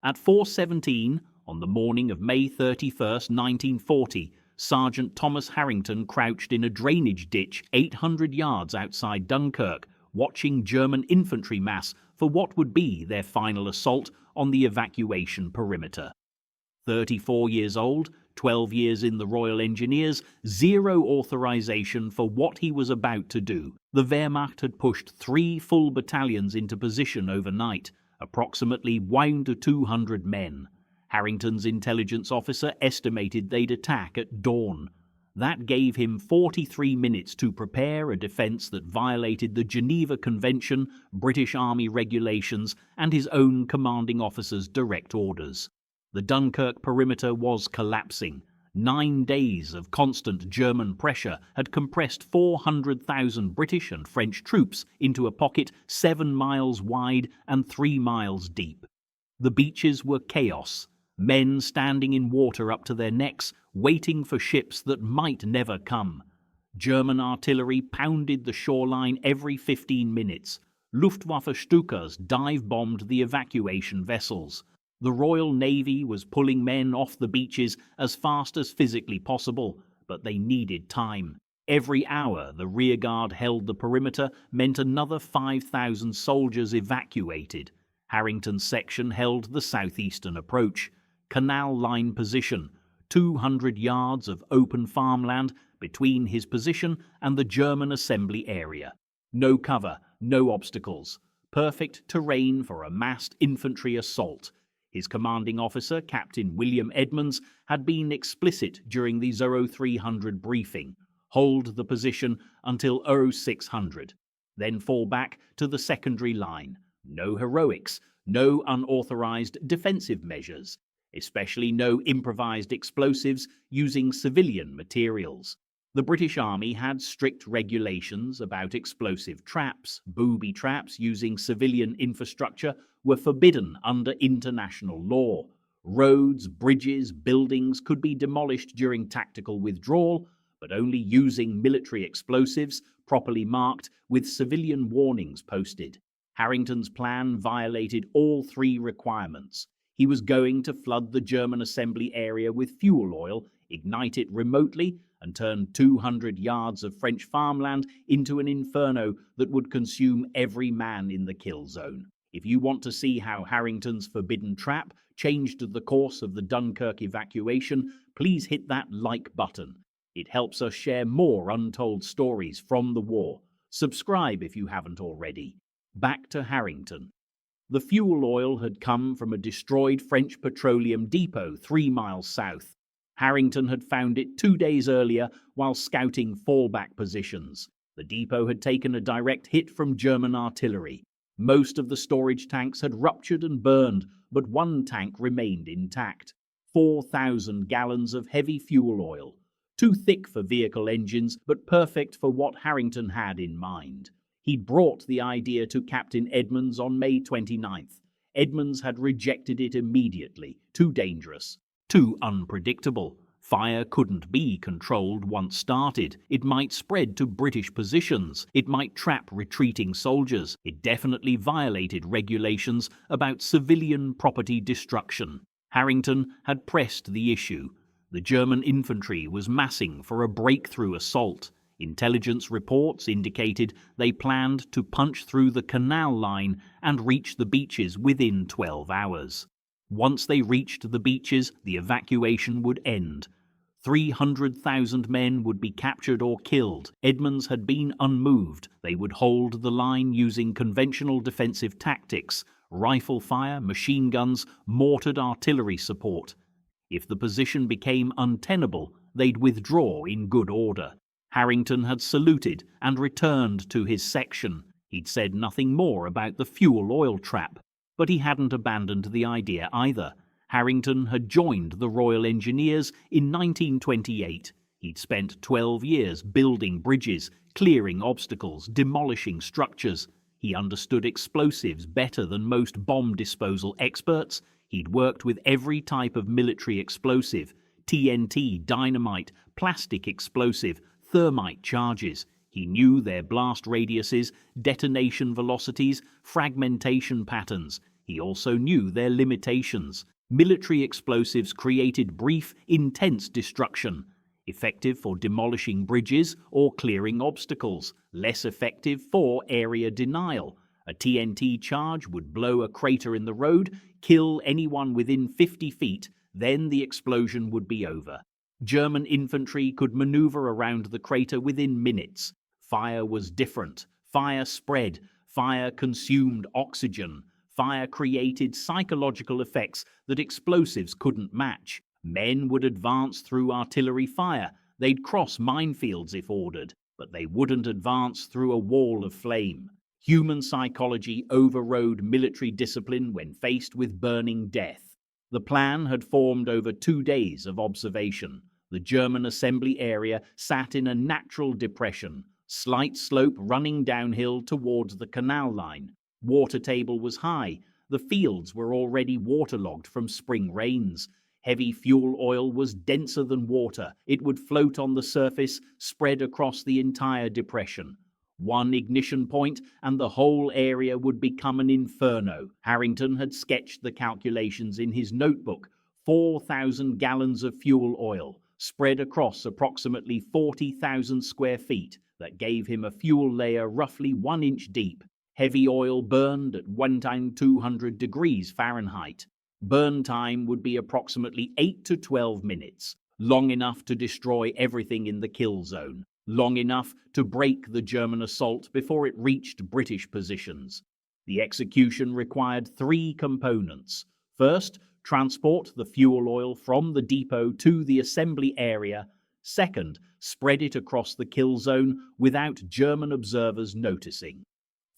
At 4:17 on the morning of May 31st, 1940, Sergeant Thomas Harrington crouched in a drainage ditch 800 yards outside Dunkirk, watching German infantry mass for what would be their final assault on the evacuation perimeter. 34 years old, 12 years in the Royal Engineers, zero authorization for what he was about to do. The Wehrmacht had pushed 3 full battalions into position overnight, approximately 1 to 200 men. Harrington's intelligence officer estimated they'd attack at dawn. That gave him 43 minutes to prepare a defense that violated the Geneva Convention, British Army regulations, and his own commanding officer's direct orders. The Dunkirk perimeter was collapsing. 9 days of constant German pressure had compressed 400,000 British and French troops into a pocket 7 miles wide and 3 miles deep. The beaches were chaos, men standing in water up to their necks, waiting for ships that might never come. German artillery pounded the shoreline every 15 minutes. Luftwaffe Stukas dive-bombed the evacuation vessels. The Royal Navy was pulling men off the beaches as fast as physically possible, but they needed time. Every hour the rearguard held the perimeter meant another 5,000 soldiers evacuated. Harrington's section held the southeastern approach. Canal line position, 200 yards of open farmland between his position and the German assembly area. No cover, no obstacles. Perfect terrain for a massed infantry assault. His commanding officer, Captain William Edmonds, had been explicit during the 0300 briefing. Hold the position until 0600. Then fall back to the secondary line. No heroics, no unauthorized defensive measures, especially no improvised explosives using civilian materials. The British Army had strict regulations about explosive traps. Booby traps using civilian infrastructure were forbidden under international law. Roads, bridges, buildings could be demolished during tactical withdrawal, but only using military explosives properly marked with civilian warnings posted. Harrington's plan violated all 3 requirements. He was going to flood the German assembly area with fuel oil, ignite it remotely, and turn 200 yards of French farmland into an inferno that would consume every man in the kill zone. If you want to see how Harrington's forbidden trap changed the course of the Dunkirk evacuation, please hit that like button. It helps us share more untold stories from the war. Subscribe if you haven't already. Back to Harrington. The fuel oil had come from a destroyed French petroleum depot 3 miles south. Harrington had found it 2 days earlier while scouting fallback positions. The depot had taken a direct hit from German artillery. Most of the storage tanks had ruptured and burned, but one tank remained intact. 4,000 gallons of heavy fuel oil. Too thick for vehicle engines, but perfect for what Harrington had in mind. He'd brought the idea to Captain Edmonds on May 29th. Edmonds had rejected it immediately. Too dangerous. Too unpredictable. Fire couldn't be controlled once started. It might spread to British positions. It might trap retreating soldiers. It definitely violated regulations about civilian property destruction. Harrington had pressed the issue. The German infantry was massing for a breakthrough assault. Intelligence reports indicated they planned to punch through the canal line and reach the beaches within 12 hours. Once they reached the beaches, the evacuation would end. 300,000 men would be captured or killed. Edmonds had been unmoved. They would hold the line using conventional defensive tactics, rifle fire, machine guns, mortared artillery support. If the position became untenable, they'd withdraw in good order. Harrington had saluted and returned to his section. He'd said nothing more about the fuel oil trap, but he hadn't abandoned the idea either. Harrington had joined the Royal Engineers in 1928. He'd spent 12 years building bridges, clearing obstacles, demolishing structures. He understood explosives better than most bomb disposal experts. He'd worked with every type of military explosive: TNT, dynamite, plastic explosive, thermite charges. He knew their blast radiuses, detonation velocities, fragmentation patterns. He also knew their limitations. Military explosives created brief, intense destruction, effective for demolishing bridges or clearing obstacles, less effective for area denial. A TNT charge would blow a crater in the road, kill anyone within 50 feet, then the explosion would be over. German infantry could maneuver around the crater within minutes. Fire was different. Fire spread. Fire consumed oxygen. Fire created psychological effects that explosives couldn't match. Men would advance through artillery fire. They'd cross minefields if ordered, but they wouldn't advance through a wall of flame. Human psychology overrode military discipline when faced with burning death. The plan had formed over 2 days of observation. The German assembly area sat in a natural depression, slight slope running downhill towards the canal line. Water table was high. The fields were already waterlogged from spring rains. Heavy fuel oil was denser than water. It would float on the surface, spread across the entire depression. One ignition point and the whole area would become an inferno. Harrington had sketched the calculations in his notebook. 4,000 gallons of fuel oil, spread across approximately 40,000 square feet. That gave him a fuel layer roughly 1 inch deep. Heavy oil burned at 1,200 degrees Fahrenheit. Burn time would be approximately 8 to 12 minutes, long enough to destroy everything in the kill zone, long enough to break the German assault before it reached British positions. The execution required 3 components. First, transport the fuel oil from the depot to the assembly area. Second, spread it across the kill zone without German observers noticing.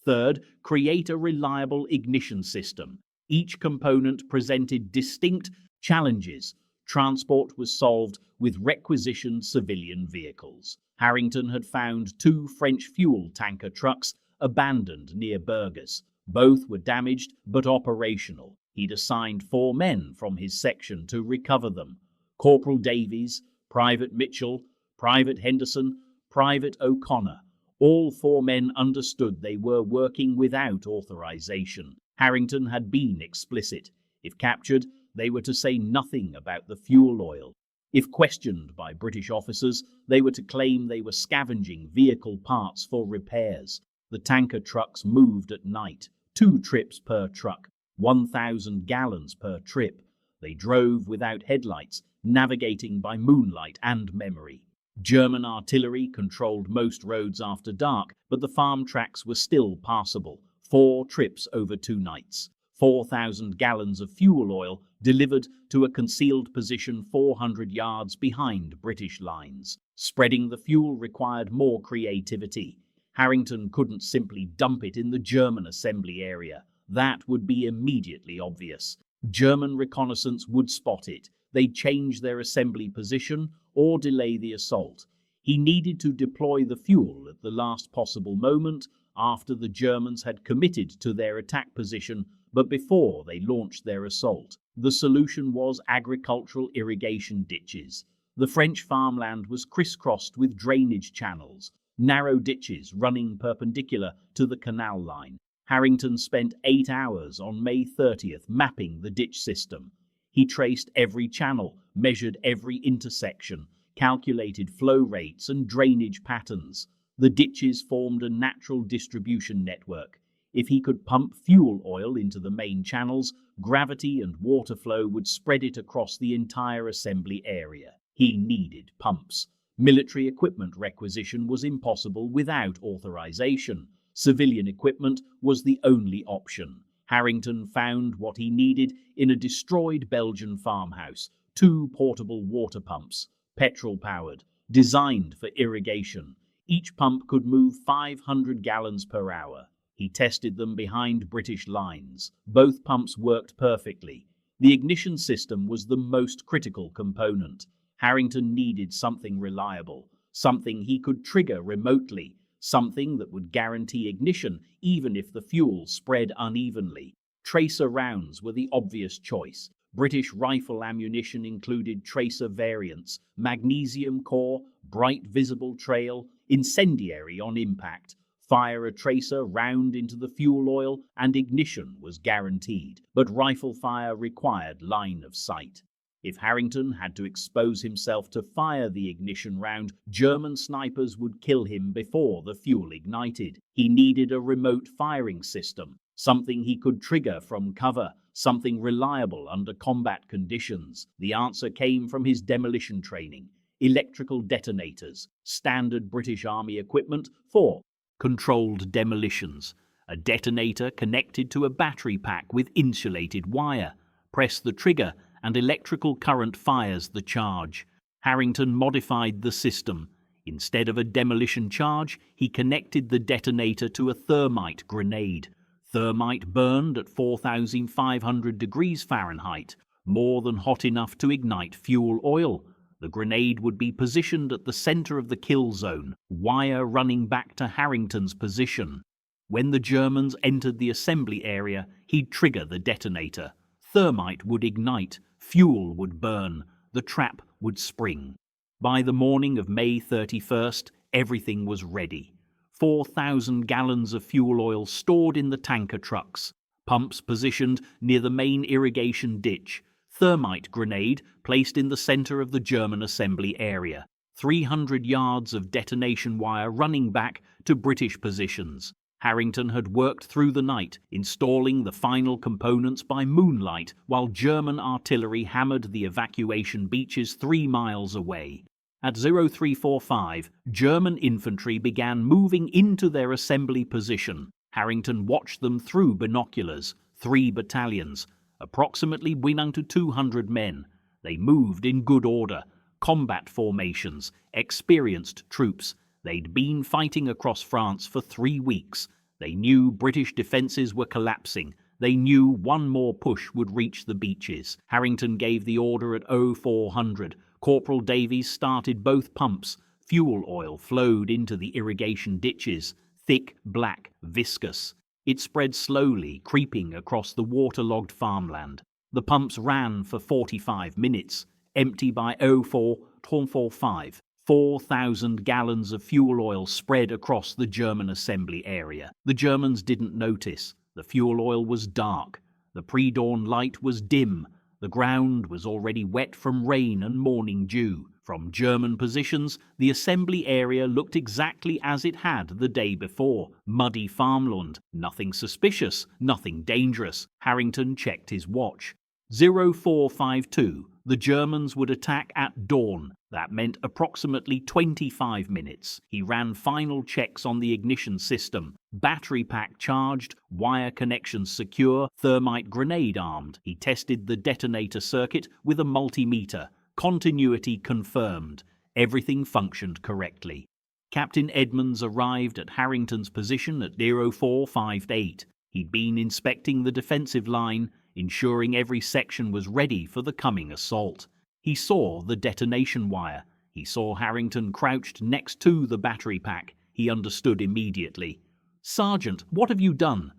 Third, create a reliable ignition system. Each component presented distinct challenges. Transport was solved with requisitioned civilian vehicles. Harrington had found 2 French fuel tanker trucks abandoned near Burgos. Both were damaged but operational. He'd assigned 4 men from his section to recover them: Corporal Davies, Private Mitchell, Private Henderson, Private O'Connor. All 4 men understood they were working without authorization. Harrington had been explicit. If captured, they were to say nothing about the fuel oil. If questioned by British officers, they were to claim they were scavenging vehicle parts for repairs. The tanker trucks moved at night, 2 trips per truck, 1,000 gallons per trip. They drove without headlights, navigating by moonlight and memory. German artillery controlled most roads after dark, but the farm tracks were still passable. 4 trips over 2 nights. 4,000 gallons of fuel oil delivered to a concealed position 400 yards behind British lines. Spreading the fuel required more creativity. Harrington couldn't simply dump it in the German assembly area. That would be immediately obvious. German reconnaissance would spot it. They'd change their assembly position or delay the assault. He needed to deploy the fuel at the last possible moment, after the Germans had committed to their attack position, but before they launched their assault. The solution was agricultural irrigation ditches. The French farmland was crisscrossed with drainage channels, narrow ditches running perpendicular to the canal line. Harrington spent 8 hours on May 30th mapping the ditch system. He traced every channel, measured every intersection, calculated flow rates and drainage patterns. The ditches formed a natural distribution network. If he could pump fuel oil into the main channels, gravity and water flow would spread it across the entire assembly area. He needed pumps. Military equipment requisition was impossible without authorization. Civilian equipment was the only option. Harrington found what he needed in a destroyed Belgian farmhouse: 2 portable water pumps, petrol-powered, designed for irrigation. Each pump could move 500 gallons per hour. He tested them behind British lines. Both pumps worked perfectly. The ignition system was the most critical component. Harrington needed something reliable, something he could trigger remotely, something that would guarantee ignition even if the fuel spread unevenly. Tracer rounds were the obvious choice. British rifle ammunition included tracer variants: magnesium core, bright visible trail, incendiary on impact. Fire a tracer round into the fuel oil and ignition was guaranteed, but rifle fire required line of sight. If Harrington had to expose himself to fire the ignition round, German snipers would kill him before the fuel ignited. He needed a remote firing system, something he could trigger from cover, something reliable under combat conditions. The answer came from his demolition training. Electrical detonators, standard British Army equipment for controlled demolitions. A detonator connected to a battery pack with insulated wire. Press the trigger and electrical current fires the charge. Harrington modified the system. Instead of a demolition charge, he connected the detonator to a thermite grenade. Thermite burned at 4,500 degrees Fahrenheit, more than hot enough to ignite fuel oil. The grenade would be positioned at the center of the kill zone, wire running back to Harrington's position. When the Germans entered the assembly area, he'd trigger the detonator. Thermite would ignite, fuel would burn, the trap would spring. By the morning of May 31st, everything was ready. 4,000 gallons of fuel oil stored in the tanker trucks, pumps positioned near the main irrigation ditch, thermite grenade placed in the center of the German assembly area, 300 yards of detonation wire running back to British positions. Harrington had worked through the night, installing the final components by moonlight, while German artillery hammered the evacuation beaches 3 miles away. At 0345, German infantry began moving into their assembly position. Harrington watched them through binoculars, 3 battalions, approximately 200 men. They moved in good order, combat formations, experienced troops. They'd been fighting across France for 3 weeks. They knew British defences were collapsing. They knew one more push would reach the beaches. Harrington gave the order at 0400. Corporal Davies started both pumps. Fuel oil flowed into the irrigation ditches, thick, black, viscous. It spread slowly, creeping across the waterlogged farmland. The pumps ran for 45 minutes, empty by 04:45. 4,000 gallons of fuel oil spread across the German assembly area. The Germans didn't notice. The fuel oil was dark. The pre-dawn light was dim. The ground was already wet from rain and morning dew. From German positions, the assembly area looked exactly as it had the day before. Muddy farmland. Nothing suspicious, nothing dangerous. Harrington checked his watch. 0452. The Germans would attack at dawn. That meant approximately 25 minutes. He ran final checks on the ignition system. Battery pack charged, wire connections secure, thermite grenade armed. He tested the detonator circuit with a multimeter. Continuity confirmed. Everything functioned correctly. Captain Edmonds arrived at Harrington's position at 0458. He'd been inspecting the defensive line, ensuring every section was ready for the coming assault. He saw the detonation wire. He saw Harrington crouched next to the battery pack. He understood immediately. "Sergeant, what have you done?"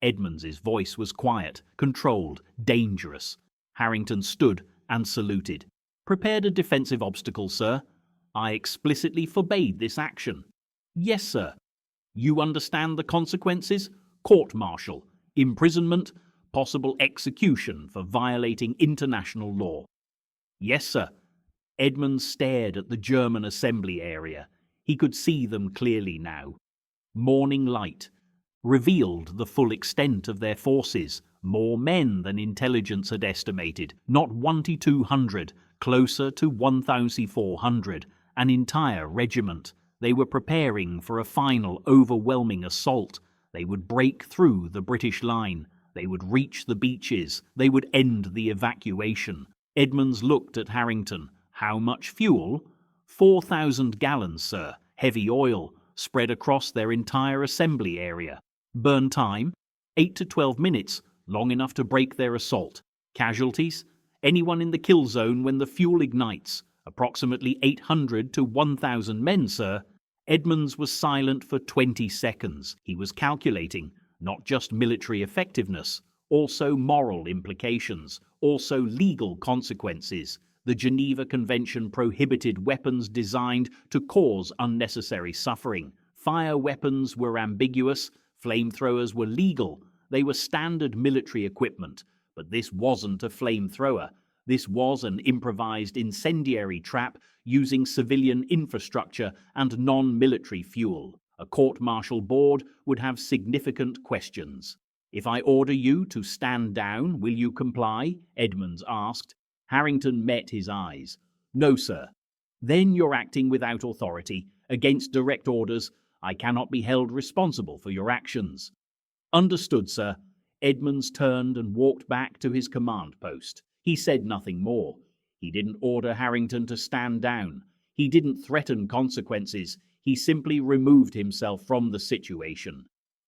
Edmonds' voice was quiet, controlled, dangerous. Harrington stood and saluted. "Prepared a defensive obstacle, sir. I explicitly forbade this action." "Yes, sir." "You understand the consequences? Court-martial, imprisonment, possible execution for violating international law." "Yes, sir." Edmonds stared at the German assembly area. He could see them clearly now. Morning light revealed the full extent of their forces. More men than intelligence had estimated. Not 1,200, closer to 1,400. An entire regiment. They were preparing for a final overwhelming assault. They would break through the British line. They would reach the beaches. They would end the evacuation. Edmonds looked at Harrington. "How much fuel?" 4,000 gallons, sir. Heavy oil, spread across their entire assembly area. "Burn time?" 8 to 12 minutes, long enough to break their assault. "Casualties?" "Anyone in the kill zone when the fuel ignites." "Approximately 800 to 1,000 men, sir." Edmonds was silent for 20 seconds. He was calculating. Not just military effectiveness, also moral implications, also legal consequences. The Geneva Convention prohibited weapons designed to cause unnecessary suffering. Fire weapons were ambiguous, flamethrowers were legal, they were standard military equipment, but this wasn't a flamethrower. This was an improvised incendiary trap using civilian infrastructure and non-military fuel. A court-martial board would have significant questions. "If I order you to stand down, will you comply?" Edmonds asked. Harrington met his eyes. "No, sir." "Then you're acting without authority, against direct orders. I cannot be held responsible for your actions." "Understood, sir." Edmonds turned and walked back to his command post. He said nothing more. He didn't order Harrington to stand down. He didn't threaten consequences. He simply removed himself from the situation.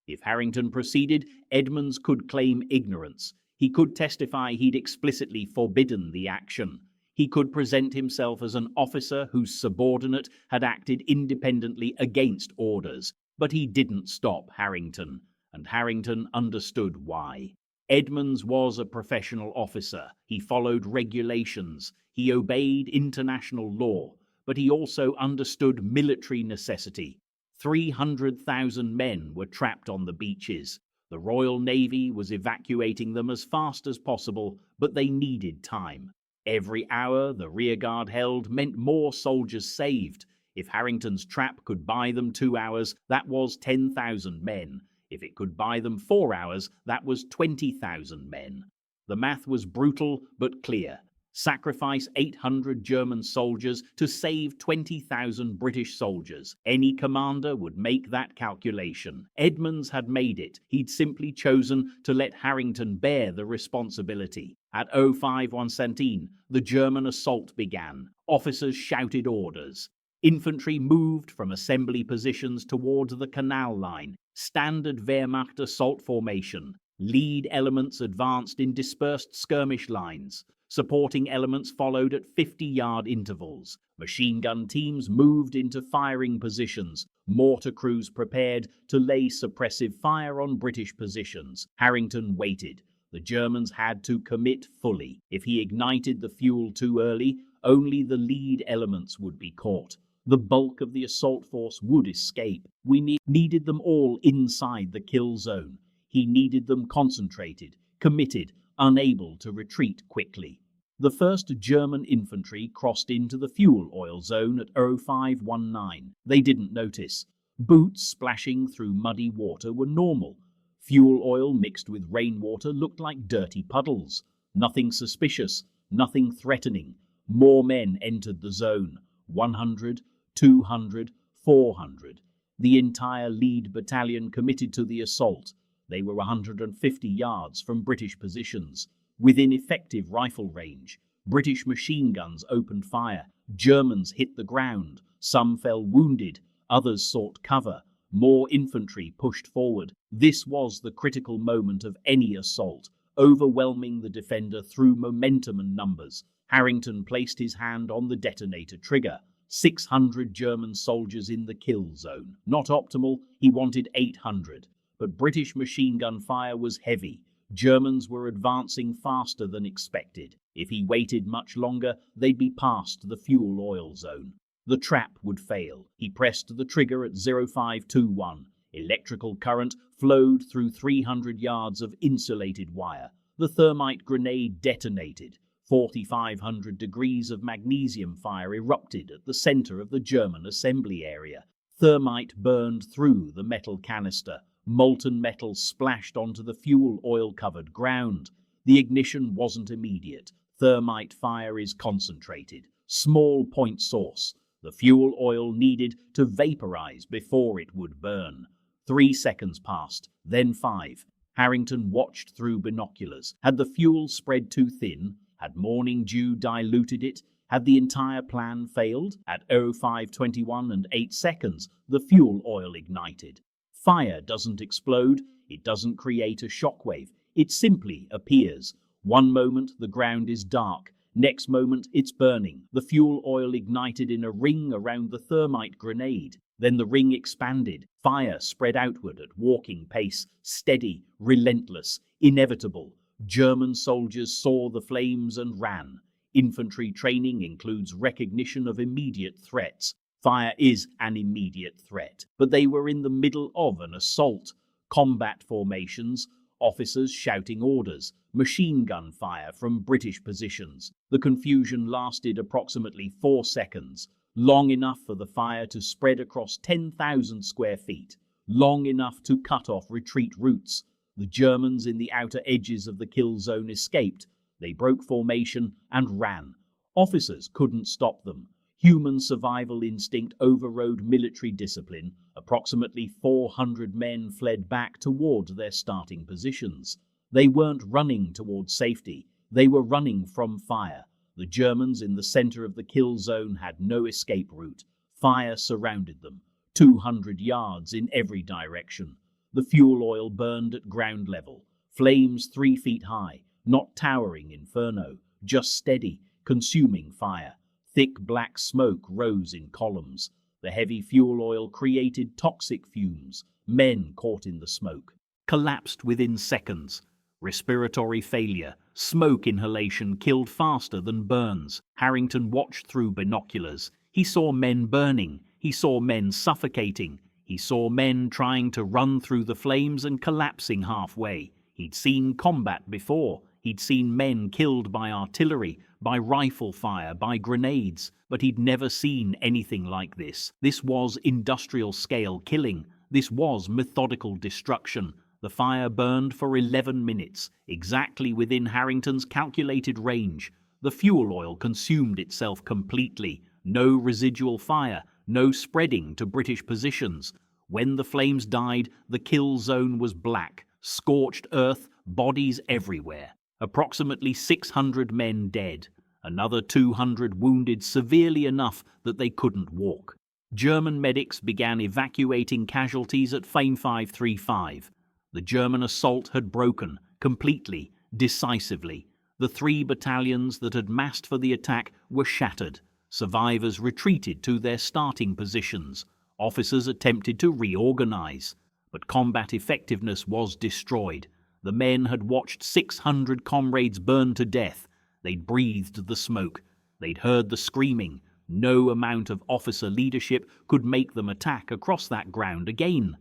If Harrington proceeded, Edmonds could claim ignorance. He could testify he'd explicitly forbidden the action. He could present himself as an officer whose subordinate had acted independently against orders. But he didn't stop Harrington, and Harrington understood why. Edmonds was a professional officer. He followed regulations. He obeyed international law. But he also understood military necessity. 300,000 men were trapped on the beaches. The Royal Navy was evacuating them as fast as possible, but they needed time. Every hour the rearguard held meant more soldiers saved. If Harrington's trap could buy them 2 hours, that was 10,000 men. If it could buy them 4 hours, that was 20,000 men. The math was brutal but clear. Sacrifice 800 German soldiers to save 20,000 British soldiers. Any commander would make that calculation. Edmonds had made it. He'd simply chosen to let Harrington bear the responsibility. At 05:17, the German assault began. Officers shouted orders. Infantry moved from assembly positions towards the canal line. Standard Wehrmacht assault formation. Lead elements advanced in dispersed skirmish lines. Supporting elements followed at 50-yard intervals. Machine gun teams moved into firing positions. Mortar crews prepared to lay suppressive fire on British positions. Harrington waited. The Germans had to commit fully. If he ignited the fuel too early, only the lead elements would be caught. The bulk of the assault force would escape. We needed them all inside the kill zone. He needed them concentrated, committed, unable to retreat quickly. The 1st German infantry crossed into the fuel oil zone at 05:19. They didn't notice. Boots splashing through muddy water were normal. Fuel oil mixed with rainwater looked like dirty puddles. Nothing suspicious, nothing threatening. More men entered the zone. 100, 200, 400. The entire lead battalion committed to the assault. They were 150 yards from British positions. Within effective rifle range, British machine guns opened fire. Germans hit the ground. Some fell wounded. Others sought cover. More infantry pushed forward. This was the critical moment of any assault, overwhelming the defender through momentum and numbers. Harrington placed his hand on the detonator trigger. 600 German soldiers in the kill zone. Not optimal, he wanted 800. But British machine gun fire was heavy. Germans were advancing faster than expected. If he waited much longer, they'd be past the fuel oil zone. The trap would fail. He pressed the trigger at 0521. Electrical current flowed through 300 yards of insulated wire. The thermite grenade detonated. 4,500 degrees of magnesium fire erupted at the center of the German assembly area. Thermite burned through the metal canister. Molten metal splashed onto the fuel oil-covered ground. The ignition wasn't immediate. Thermite fire is concentrated. Small point source. The fuel oil needed to vaporize before it would burn. 3 seconds passed, then 5. Harrington watched through binoculars. Had the fuel spread too thin? Had morning dew diluted it? Had the entire plan failed? At 0521 and 8 seconds, the fuel oil ignited. Fire doesn't explode, it doesn't create a shockwave, it simply appears. One moment the ground is dark, next moment it's burning. The fuel oil ignited in a ring around the thermite grenade. Then the ring expanded. Fire spread outward at walking pace, steady, relentless, inevitable. German soldiers saw the flames and ran. Infantry training includes recognition of immediate threats. Fire is an immediate threat, but they were in the middle of an assault. Combat formations, officers shouting orders, machine gun fire from British positions. The confusion lasted approximately 4 seconds, long enough for the fire to spread across 10,000 square feet, long enough to cut off retreat routes. The Germans in the outer edges of the kill zone escaped. They broke formation and ran. Officers couldn't stop them. Human survival instinct overrode military discipline. Approximately 400 men fled back toward their starting positions. They weren't running towards safety. They were running from fire. The Germans in the center of the kill zone had no escape route. Fire surrounded them, 200 yards in every direction. The fuel oil burned at ground level, flames 3 feet high, not towering inferno, just steady, consuming fire. Thick black smoke rose in columns. The heavy fuel oil created toxic fumes. Men caught in the smoke collapsed within seconds. Respiratory failure, smoke inhalation killed faster than burns. Harrington watched through binoculars. He saw men burning. He saw men suffocating. He saw men trying to run through the flames and collapsing halfway. He'd seen combat before. He'd seen men killed by artillery, by rifle fire, by grenades, but he'd never seen anything like this. This was industrial-scale killing. This was methodical destruction. The fire burned for 11 minutes, exactly within Harrington's calculated range. The fuel oil consumed itself completely. No residual fire, no spreading to British positions. When the flames died, the kill zone was black, scorched earth, bodies everywhere. Approximately 600 men dead. Another 200 wounded severely enough that they couldn't walk. German medics began evacuating casualties at Fame 535. The German assault had broken, completely, decisively. The 3 battalions that had massed for the attack were shattered. Survivors retreated to their starting positions. Officers attempted to reorganize. But combat effectiveness was destroyed. The men had watched 600 comrades burn to death. They'd breathed the smoke. They'd heard the screaming. No amount of officer leadership could make them attack across that ground again.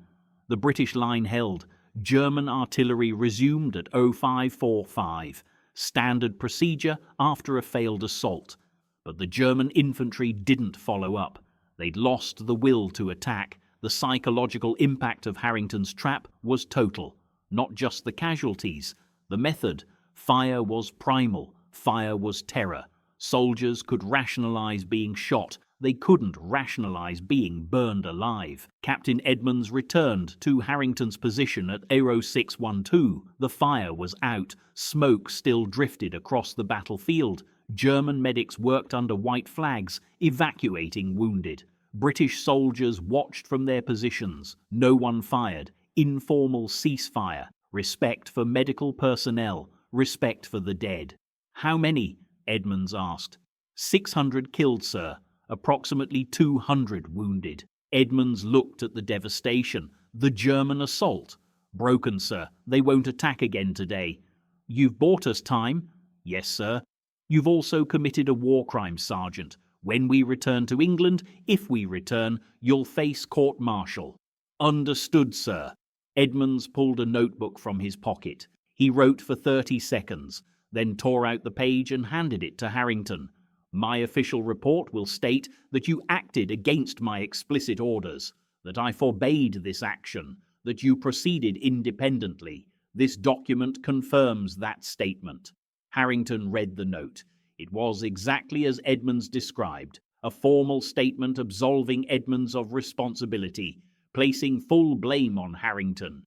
The British line held. German artillery resumed at 0545. Standard procedure after a failed assault. But the German infantry didn't follow up. They'd lost the will to attack. The psychological impact of Harrington's trap was total. Not just the casualties. The method. Fire was primal. Fire was terror. Soldiers could rationalize being shot. They couldn't rationalize being burned alive. Captain Edmonds returned to Harrington's position at Aero 612. The fire was out. Smoke still drifted across the battlefield. German medics worked under white flags, evacuating wounded. British soldiers watched from their positions. No one fired. Informal ceasefire. Respect for medical personnel. Respect for the dead. How many? Edmonds asked. 600 killed, sir. Approximately 200 wounded. Edmonds looked at the devastation. The German assault. Broken, sir. They won't attack again today. You've bought us time? Yes, sir. You've also committed a war crime, Sergeant. When we return to England, if we return, you'll face court-martial. Understood, sir. Edmonds pulled a notebook from his pocket. He wrote for 30 seconds, then tore out the page and handed it to Harrington. My official report will state that you acted against my explicit orders, that I forbade this action, that you proceeded independently. This document confirms that statement. Harrington read the note. It was exactly as Edmonds described, a formal statement absolving Edmonds of responsibility, placing full blame on Harrington.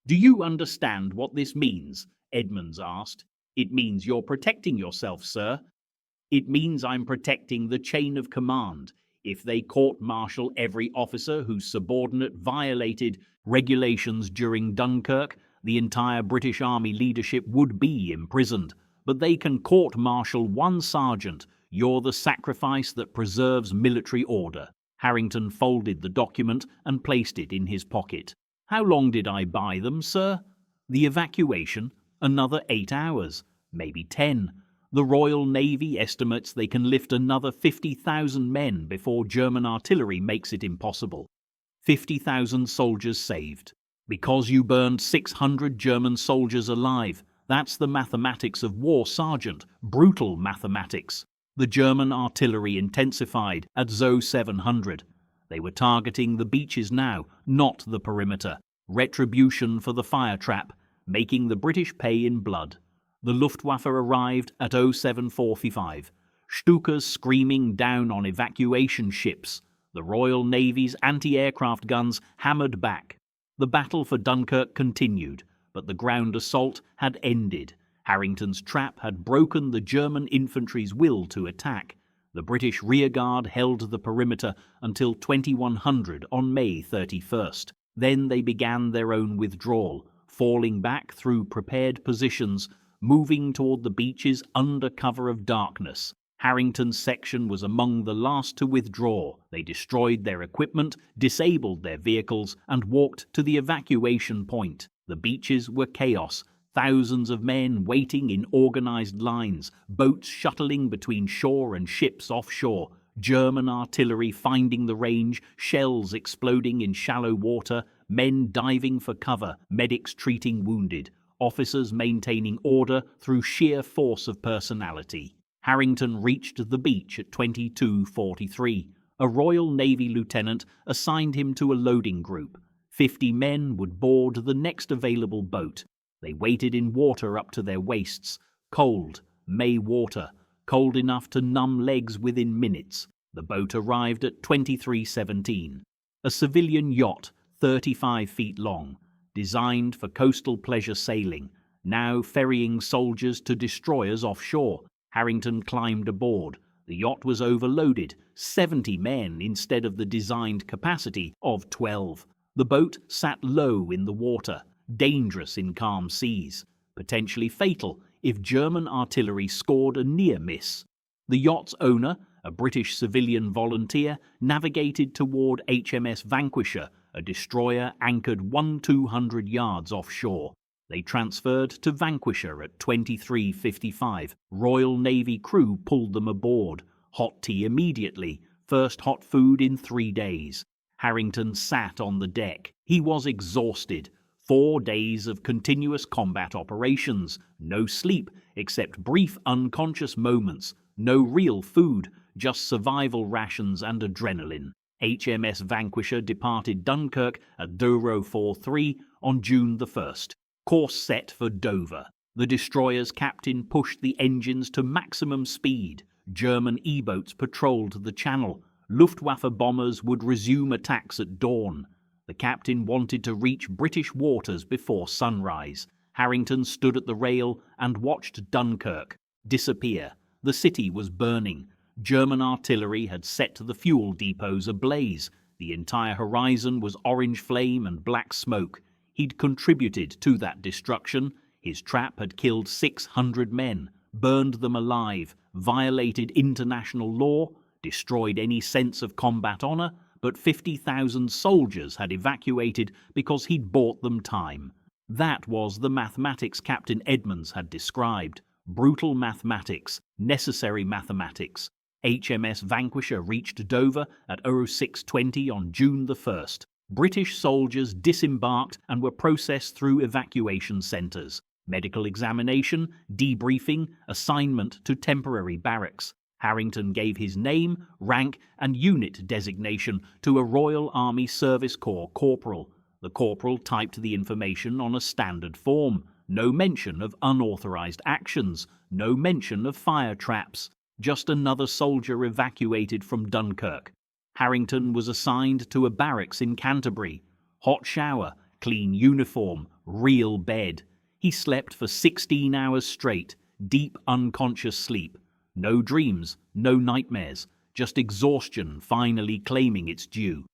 Do you understand what this means? Edmonds asked. It means you're protecting yourself, sir. It means I'm protecting the chain of command. If they court-martial every officer whose subordinate violated regulations during Dunkirk, the entire British Army leadership would be imprisoned. But they can court-martial one sergeant. You're the sacrifice that preserves military order. Harrington folded the document and placed it in his pocket. How long did I buy them, sir? The evacuation? Another 8 hours. Maybe 10. The Royal Navy estimates they can lift another 50,000 men before German artillery makes it impossible. 50,000 soldiers saved. Because you burned 600 German soldiers alive. That's the mathematics of war, Sergeant. Brutal mathematics. The German artillery intensified at Zo 700. They were targeting the beaches now, not the perimeter. Retribution for the fire trap, making the British pay in blood. The Luftwaffe arrived at 0745. Stukas screaming down on evacuation ships. The Royal Navy's anti-aircraft guns hammered back. The battle for Dunkirk continued, but the ground assault had ended. Harrington's trap had broken the German infantry's will to attack. The British rearguard held the perimeter until 2100 on May 31st. Then they began their own withdrawal, falling back through prepared positions, moving toward the beaches under cover of darkness. Harrington's section was among the last to withdraw. They destroyed their equipment, disabled their vehicles, and walked to the evacuation point. The beaches were chaos. Thousands of men waiting in organized lines, boats shuttling between shore and ships offshore, German artillery finding the range, shells exploding in shallow water, men diving for cover, medics treating wounded, officers maintaining order through sheer force of personality. Harrington reached the beach at 22:43. A Royal Navy lieutenant assigned him to a loading group. 50 men would board the next available boat. They waded in water up to their waists. Cold, May water, cold enough to numb legs within minutes. The boat arrived at 23:17. A civilian yacht, 35 feet long, designed for coastal pleasure sailing, now ferrying soldiers to destroyers offshore. Harrington climbed aboard. The yacht was overloaded, 70 men instead of the designed capacity of 12. The boat sat low in the water, dangerous in calm seas, potentially fatal if German artillery scored a near miss. The yacht's owner, a British civilian volunteer, navigated toward HMS Vanquisher, a destroyer anchored 200 yards offshore. They transferred to Vanquisher at 23:55. Royal Navy crew pulled them aboard. Hot tea immediately, first hot food in 3 days. Harrington sat on the deck. He was exhausted. 4 days of continuous combat operations. No sleep, except brief unconscious moments. No real food, just survival rations and adrenaline. HMS Vanquisher departed Dunkirk at Douro 43 on June the 1st. Course set for Dover. The destroyer's captain pushed the engines to maximum speed. German E-boats patrolled the channel. Luftwaffe bombers would resume attacks at dawn. The captain wanted to reach British waters before sunrise. Harrington stood at the rail and watched Dunkirk disappear. The city was burning. German artillery had set the fuel depots ablaze. The entire horizon was orange flame and black smoke. He'd contributed to that destruction. His trap had killed 600 men, burned them alive, violated international law, destroyed any sense of combat honor, but 50,000 soldiers had evacuated because he'd bought them time. That was the mathematics Captain Edmonds had described. Brutal mathematics, necessary mathematics. HMS Vanquisher reached Dover at 06:20 on June the 1st. British soldiers disembarked and were processed through evacuation centres. Medical examination, debriefing, assignment to temporary barracks. Harrington gave his name, rank and unit designation to a Royal Army Service Corps corporal. The corporal typed the information on a standard form. No mention of unauthorized actions, no mention of fire traps. Just another soldier evacuated from Dunkirk. Harrington was assigned to a barracks in Canterbury. Hot shower, clean uniform, real bed. He slept for 16 hours straight, deep unconscious sleep. No dreams, no nightmares, just exhaustion finally claiming its due.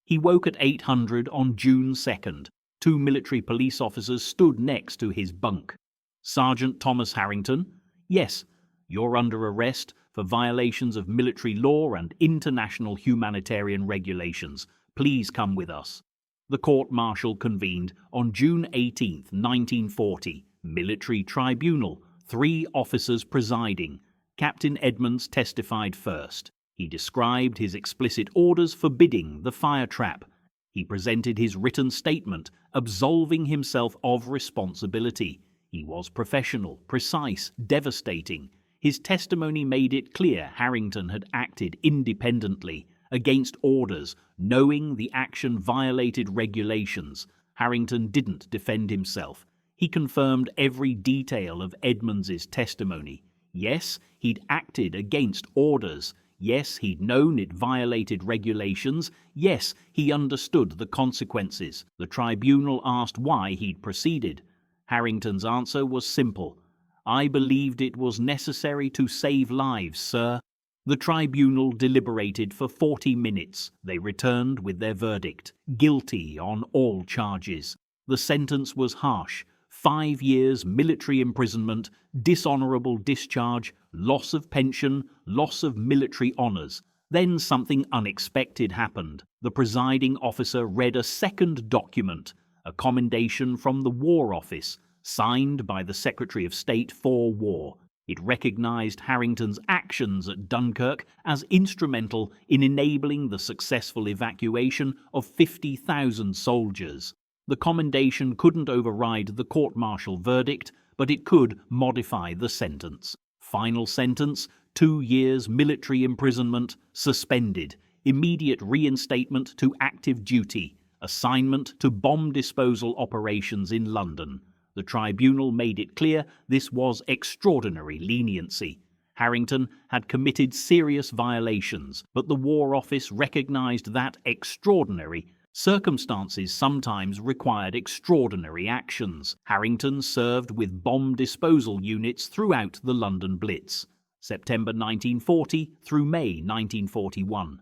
He woke at 800 on June 2nd. 2 military police officers stood next to his bunk. Sergeant Thomas Harrington, yes, you're under arrest for violations of military law and international humanitarian regulations. Please come with us. The court-martial convened on June 18, 1940. Military tribunal. 3 officers presiding. Captain Edmonds testified first. He described his explicit orders forbidding the fire trap. He presented his written statement, absolving himself of responsibility. He was professional, precise, devastating. His testimony made it clear Harrington had acted independently, against orders, knowing the action violated regulations. Harrington didn't defend himself. He confirmed every detail of Edmonds's testimony. Yes, he'd acted against orders. Yes, he'd known it violated regulations. Yes, he understood the consequences. The tribunal asked why he'd proceeded. Harrington's answer was simple. "I believed it was necessary to save lives, sir." The tribunal deliberated for 40 minutes. They returned with their verdict: guilty on all charges. The sentence was harsh: 5 years military imprisonment, dishonorable discharge, loss of pension, loss of military honors. Then something unexpected happened. The presiding officer read a second document, a commendation from the War Office, signed by the Secretary of State for War. It recognized Harrington's actions at Dunkirk as instrumental in enabling the successful evacuation of 50,000 soldiers. The commendation couldn't override the court-martial verdict, but it could modify the sentence. Final sentence: 2 years military imprisonment, suspended, immediate reinstatement to active duty, assignment to bomb disposal operations in London. The tribunal made it clear this was extraordinary leniency. Harrington had committed serious violations, but the War Office recognized that extraordinary circumstances sometimes required extraordinary actions. Harrington served with bomb disposal units throughout the London Blitz, September 1940 through May 1941.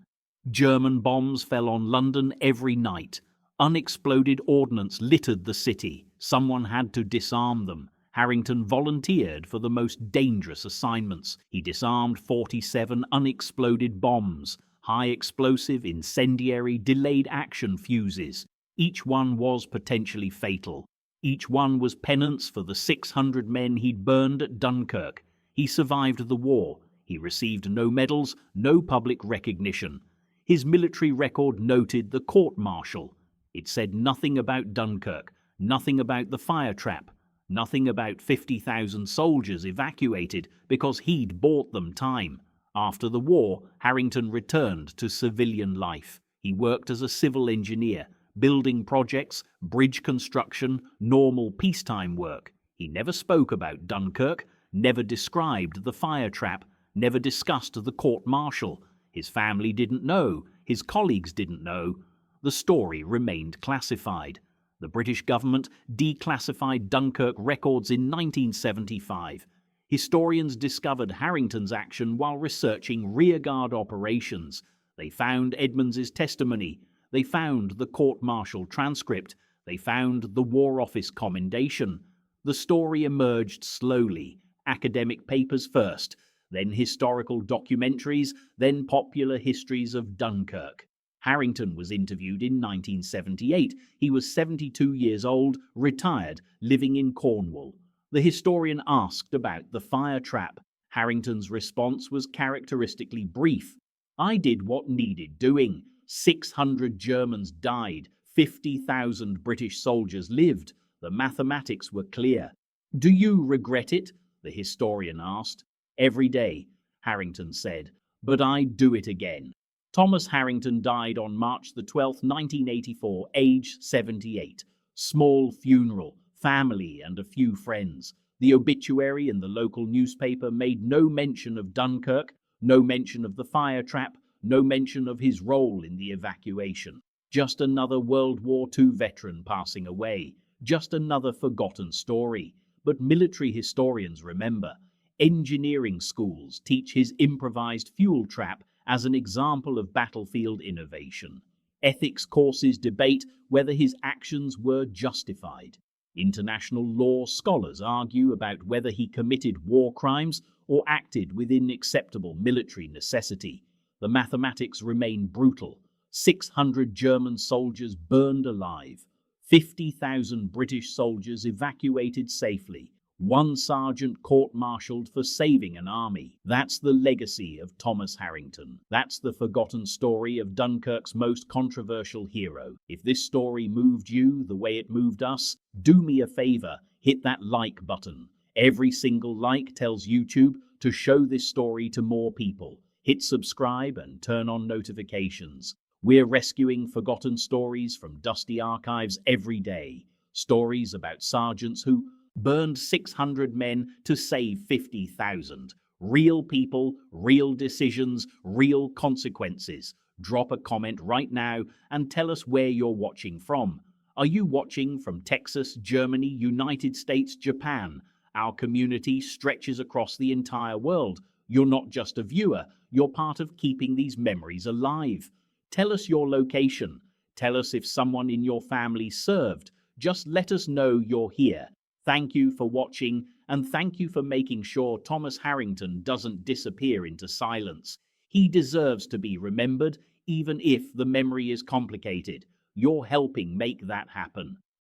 German bombs fell on London every night. Unexploded ordnance littered the city. Someone had to disarm them. Harrington volunteered for the most dangerous assignments. He disarmed 47 unexploded bombs, high-explosive, incendiary, delayed action fuses. Each one was potentially fatal. Each one was penance for the 600 men he'd burned at Dunkirk. He survived the war. He received no medals, no public recognition. His military record noted the court-martial. It said nothing about Dunkirk, nothing about the fire trap, nothing about 50,000 soldiers evacuated because he'd bought them time. After the war, Harrington returned to civilian life. He worked as a civil engineer, building projects, bridge construction, normal peacetime work. He never spoke about Dunkirk, never described the fire trap, never discussed the court-martial. His family didn't know, his colleagues didn't know. The story remained classified. The British government declassified Dunkirk records in 1975. Historians discovered Harrington's action while researching rearguard operations. They found Edmonds's testimony. They found the court-martial transcript. They found the War Office commendation. The story emerged slowly. Academic papers first, then historical documentaries, then popular histories of Dunkirk. Harrington was interviewed in 1978. He was 72 years old, retired, living in Cornwall. The historian asked about the fire trap. Harrington's response was characteristically brief. "I did what needed doing. 600 Germans died. 50,000 British soldiers lived. The mathematics were clear." "Do you regret it?" the historian asked. "Every day," Harrington said, "but I'd do it again." Thomas Harrington died on March 12, 1984, age 78. Small funeral, family and a few friends. The obituary in the local newspaper made no mention of Dunkirk, no mention of the fire trap, no mention of his role in the evacuation. Just another World War II veteran passing away. Just another forgotten story. But military historians remember. Engineering schools teach his improvised fuel trap as an example of battlefield innovation. Ethics courses debate whether his actions were justified. International law scholars argue about whether he committed war crimes or acted within acceptable military necessity. The mathematics remain brutal. 600 German soldiers burned alive. 50,000 British soldiers evacuated safely. One sergeant court-martialed for saving an army. That's the legacy of Thomas Harrington. That's the forgotten story of Dunkirk's most controversial hero. If this story moved you the way it moved us, do me a favor, hit that like button. Every single like tells YouTube to show this story to more people. Hit subscribe and turn on notifications. We're rescuing forgotten stories from dusty archives every day. Stories about sergeants who burned 600 men to save 50,000. Real people, real decisions, real consequences. Drop a comment right now and tell us where you're watching from. Are you watching from Texas, Germany, United States, Japan? Our community stretches across the entire world. You're not just a viewer, you're part of keeping these memories alive. Tell us your location. Tell us if someone in your family served. Just let us know you're here. Thank you for watching, and thank you for making sure Thomas Harrington doesn't disappear into silence. He deserves to be remembered, even if the memory is complicated. You're helping make that happen.